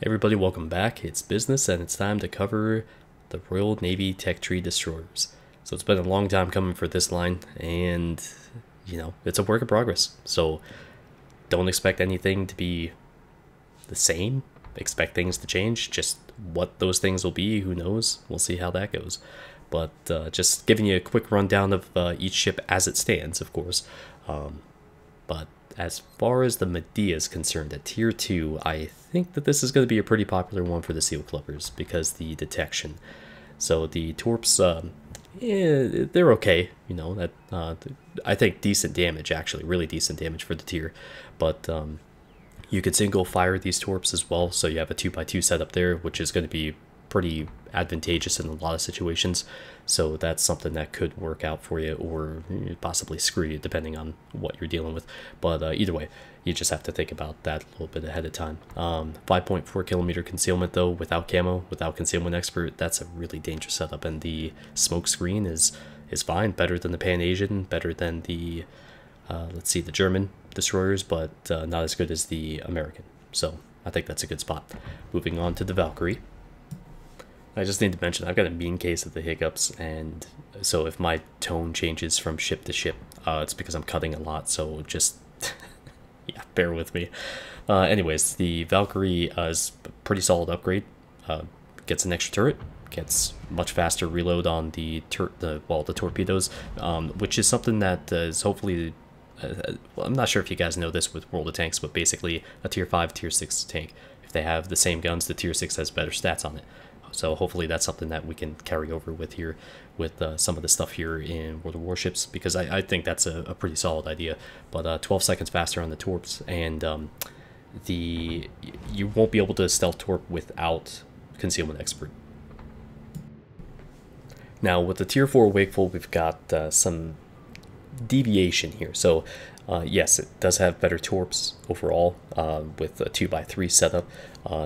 Everybody, welcome back. It's business and it's time to cover the Royal Navy Tech Tree Destroyers. So it's been a long time coming for this line, and it's a work in progress. So don't expect anything to be the same. Expect things to change. Just what those things will be, who knows? We'll see how that goes. But just giving you a quick rundown of each ship as it stands, of course. But as far as the Medea is concerned, at tier 2, I think that this is going to be a pretty popular one for the Seal Clubbers because the detection. So the Torps, they're okay, that I think decent damage, actually, really decent damage for the tier. But you could single fire these Torps as well, so you have a 2x2 setup there, which is going to be pretty advantageous in a lot of situations. So that's something that could work out for you, or possibly screw you depending on what you're dealing with. But either way, you just have to think about that a little bit ahead of time. 5.4 kilometer concealment though, without camo, without concealment expert, that's a really dangerous setup. And the smoke screen is fine, better than the Pan Asian, better than the let's see, the German destroyers, but not as good as the American. So I think that's a good spot. Moving on to the Valkyrie. I just need to mention I've got a mean case of the hiccups, and so if my tone changes from ship to ship, it's because I'm cutting a lot, so just yeah, bear with me. Anyways, the Valkyrie is a pretty solid upgrade. Gets an extra turret, gets much faster reload on the torpedoes, which is something that is hopefully well, I'm not sure if you guys know this with World of Tanks, but basically a tier 5, tier 6 tank, if they have the same guns, the tier 6 has better stats on it. So hopefully that's something that we can carry over with here, with some of the stuff here in World of Warships, because I think that's a pretty solid idea. But 12 seconds faster on the torps, and you won't be able to stealth torp without concealment expert. Now with the tier 4 Wakeful, we've got some deviation here. So yes, it does have better torps overall, with a 2x3 setup,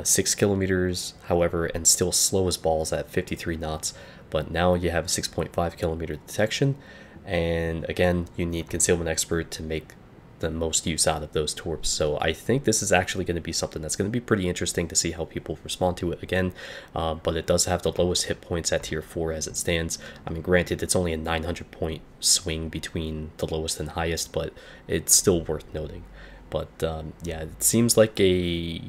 6 kilometers, however, and still slow as balls at 53 knots. But now you have a 6.5 kilometer detection, and again, you need concealment expert to make the most use out of those torps. So I think this is actually going to be something that's going to be pretty interesting to see how people respond to it again. But it does have the lowest hit points at tier 4 as it stands. I mean, granted, it's only a 900 point swing between the lowest and highest, but it's still worth noting. But yeah, it seems like a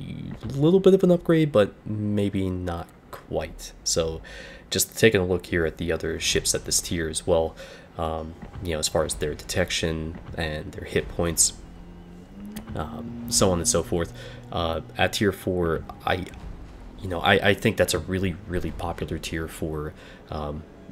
little bit of an upgrade, but maybe not quite. So just taking a look here at the other ships at this tier as well, as far as their detection and their hit points, so on and so forth. At tier 4, I think that's a really, really popular tier for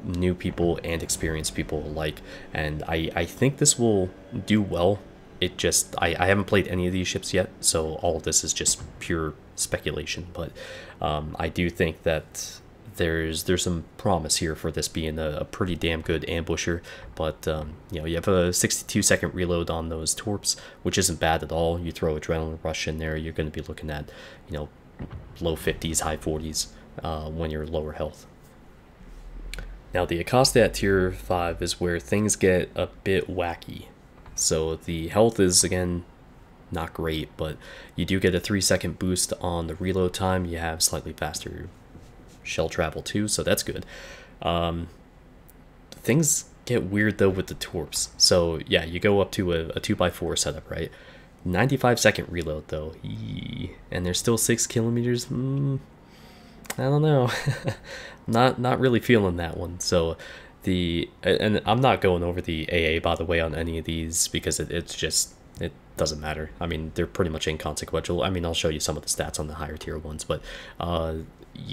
new people and experienced people alike, and I think this will do well. It just, I haven't played any of these ships yet, so all of this is just pure speculation, but I do think that there's some promise here for this being a pretty damn good ambusher. But you have a 62-second reload on those torps, which isn't bad at all. You throw adrenaline rush in there, you're going to be looking at low 50s, high 40s when you're lower health. Now the Acosta at tier 5 is where things get a bit wacky. So the health is, again, not great, but you do get a 3-second boost on the reload time. You have slightly faster shell travel too, so that's good. Things get weird though with the torps. So yeah, you go up to a 2x4 setup, right? 95-second reload though, and there's still 6 kilometers. I don't know. not really feeling that one. So and I'm not going over the AA, by the way, on any of these, because it doesn't matter. I mean, they're pretty much inconsequential. I mean, I'll show you some of the stats on the higher tier ones, but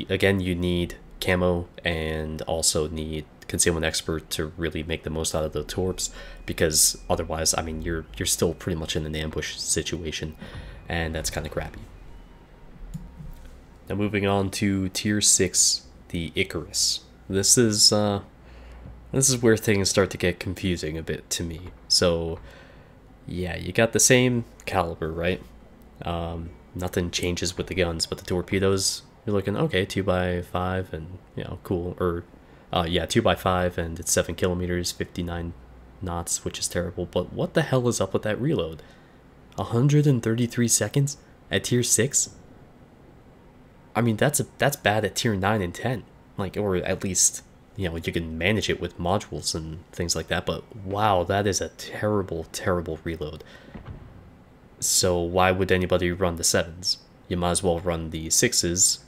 again, you need camo and also need concealment expert to really make the most out of the torps, because otherwise, I mean, you're still pretty much in an ambush situation, and that's kind of crappy. Now moving on to tier 6, the Icarus. This is where things start to get confusing a bit to me. So yeah, you got the same caliber, right? Nothing changes with the guns, but the torpedoes, you're looking, okay, 2x5 and cool. Or yeah, 2x5 and it's 7 kilometers, 59 knots, which is terrible. But what the hell is up with that reload? 133 seconds at tier 6? I mean, that's bad at tier 9 and 10. Like, or at least, you know, you can manage it with modules and things like that. But wow, that is a terrible, terrible reload. So why would anybody run the 7s? You might as well run the 6s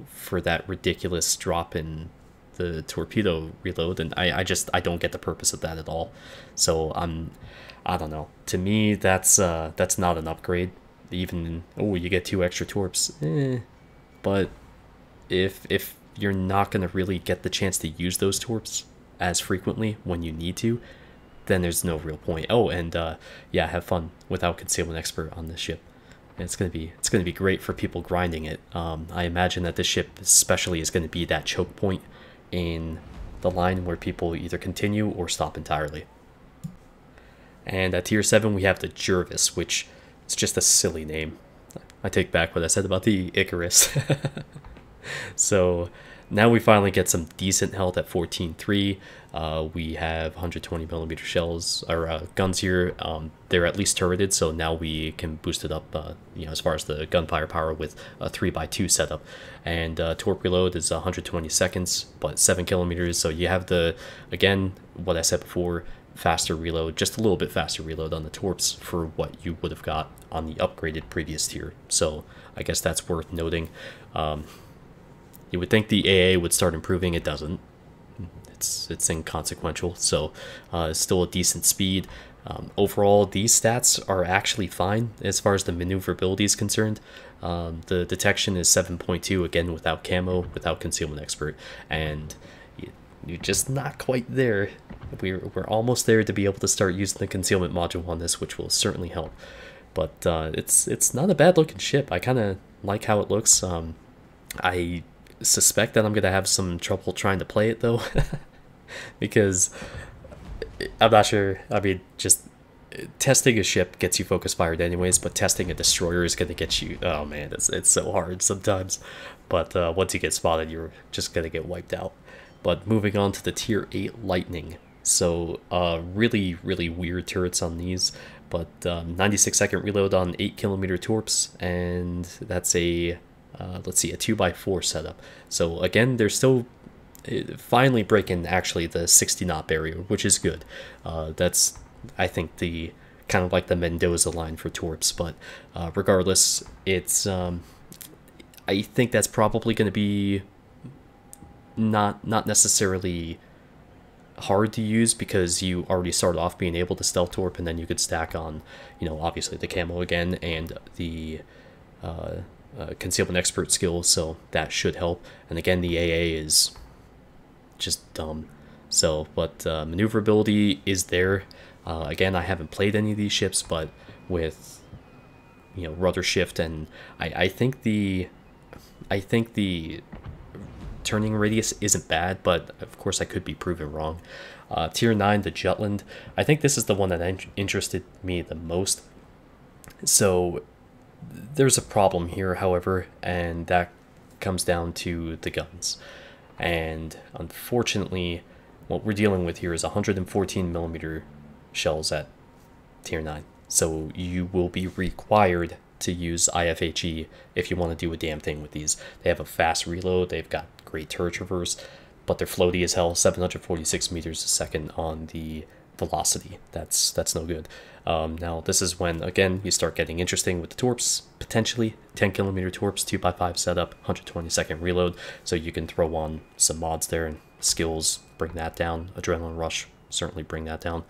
for that ridiculous drop in the torpedo reload, and I don't get the purpose of that at all. So I don't know. To me, that's not an upgrade. Even, oh, you get 2 extra torps, but if you're not gonna really get the chance to use those torps as frequently when you need to, then there's no real point. Oh, and yeah, have fun without concealment expert on this ship. It's gonna be great for people grinding it. I imagine that this ship especially is gonna be that choke point in the line where people either continue or stop entirely. And at tier 7 we have the Jervis, which is just a silly name. I take back what I said about the Icarus. So now we finally get some decent health at 14.3. We have 120mm shells or guns here. They're at least turreted, so now we can boost it up, you know, as far as the gunfire power with a 3x2 setup. And torp reload is 120 seconds, but 7 kilometers. So you have the, again, what I said before, faster reload, just a little bit faster reload on the torps for what you would have got on the upgraded previous tier. So I guess that's worth noting. You would think the AA would start improving. It doesn't. It's inconsequential. So still a decent speed. Overall, these stats are actually fine as far as the maneuverability is concerned. The detection is 7.2, again without camo, without concealment expert, and you're just not quite there. We're almost there to be able to start using the concealment module on this, which will certainly help. But it's not a bad looking ship. I kind of like how it looks. I suspect that I'm gonna have some trouble trying to play it though, because I'm not sure. I mean, just testing a ship gets you focus fired anyways, but testing a destroyer is gonna get you, oh man, it's so hard sometimes. But once you get spotted, you're just gonna get wiped out. But moving on to the tier 8 Lightning. So really weird turrets on these, but 96-second reload on 8 kilometer torps, and that's a let's see, a 2x4 setup. So again, they're still finally breaking actually the 60 knot barrier, which is good. That's, I think, the kind of like the Mendoza line for torps, but regardless, it's I think that's probably going to be not necessarily hard to use, because you already start off being able to stealth torp, and then you could stack on, you know, obviously the camo again and the concealment expert skills, so that should help. And again, the AA is just dumb. So, but maneuverability is there. Again, I haven't played any of these ships, but with, you know, rudder shift, and I think the turning radius isn't bad, but of course I could be proven wrong. Tier 9, the Jutland. I think this is the one that interested me the most. So there's a problem here, however, and that comes down to the guns. And unfortunately, what we're dealing with here is 114mm shells at tier 9. So you will be required to use IFHE if you want to do a damn thing with these. They have a fast reload, they've got great turret traverse, but they're floaty as hell, 746 meters a second on the velocity. That's no good. Now this is when, again, you start getting interesting with the torps, potentially 10 kilometer torps, 2x5 setup, 120-second reload, so you can throw on some mods there and skills, bring that down. Adrenaline rush, certainly bring that down.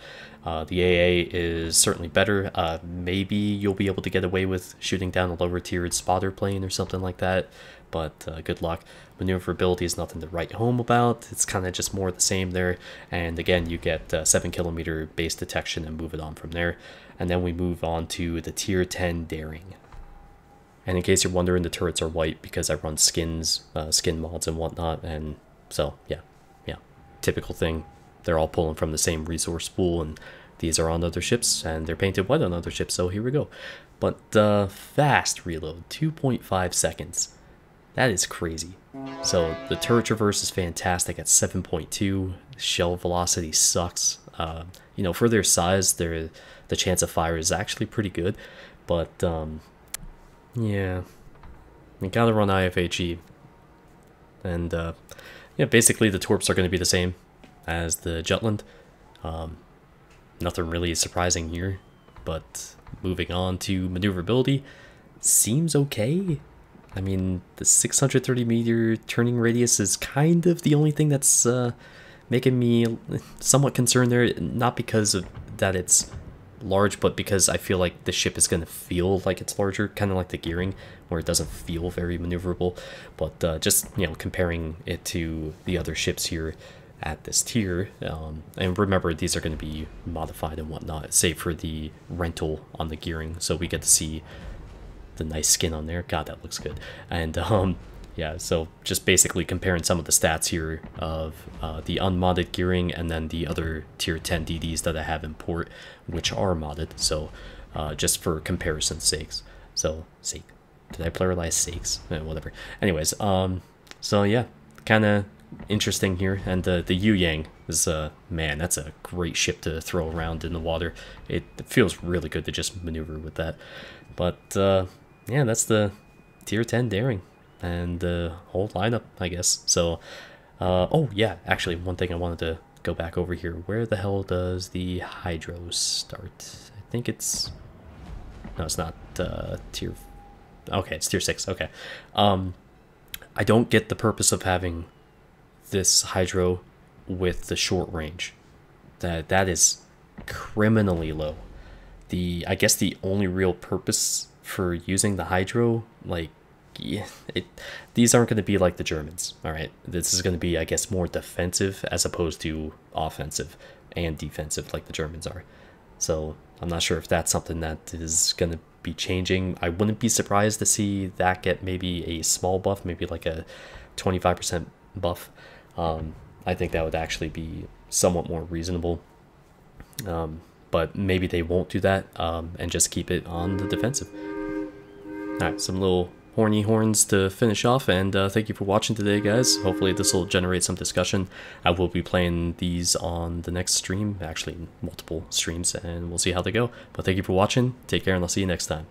The AA is certainly better. Maybe you'll be able to get away with shooting down a lower tiered spotter plane or something like that, but good luck. Maneuverability is nothing to write home about. It's kind of just more of the same there. And again, you get 7 kilometer base detection and move it on from there. And then we move on to the tier 10 Daring. And in case you're wondering, the turrets are white because I run skins, skin mods and whatnot. And so, yeah, typical thing. They're all pulling from the same resource pool, and these are on other ships, and they're painted white on other ships, so here we go. But fast reload, 2.5 seconds. That is crazy. So the turret traverse is fantastic at 7.2. Shell velocity sucks. You know, for their size, the chance of fire is actually pretty good, but yeah, you gotta run IFHE And yeah, basically the torps are going to be the same as the Jutland. Nothing really surprising here, but moving on to maneuverability, seems okay. I mean, the 630-meter turning radius is kind of the only thing that's making me somewhat concerned there, not because of that it's large, but because I feel like the ship is going to feel like it's larger, kind of like the gearing, where it doesn't feel very maneuverable. But just, you know, comparing it to the other ships here at this tier, and remember, these are going to be modified and whatnot, save for the rental on the gearing, so we get to see the nice skin on there. God, that looks good. And yeah, so just basically comparing some of the stats here of the unmodded gearing and then the other tier 10 DDs that I have in port, which are modded. So just for comparison's sakes. So, did I pluralize sakes? Whatever. Anyways, so yeah, kind of interesting here. And the Yu Yang is, man, that's a great ship to throw around in the water. It feels really good to just maneuver with that. But yeah, that's the tier 10 daring and the whole lineup, I guess. So oh yeah, actually one thing I wanted to go back over here. Where the hell does the hydro start? I think it's, no, it's not tier, okay, it's tier 6. Okay. I don't get the purpose of having this hydro with the short range. That is criminally low. I guess the only real purpose for using the hydro, like, yeah, these aren't going to be like the Germans. All right, this is going to be, I guess, more defensive as opposed to offensive and defensive like the Germans are. So I'm not sure if that's something that is going to be changing. I wouldn't be surprised to see that get maybe a small buff, maybe like a 25% buff. I think that would actually be somewhat more reasonable. But maybe they won't do that and just keep it on the defensive. Alright, some little horny horns to finish off, and thank you for watching today, guys. Hopefully this will generate some discussion. I will be playing these on the next stream, actually multiple streams, and we'll see how they go. But thank you for watching, take care, and I'll see you next time.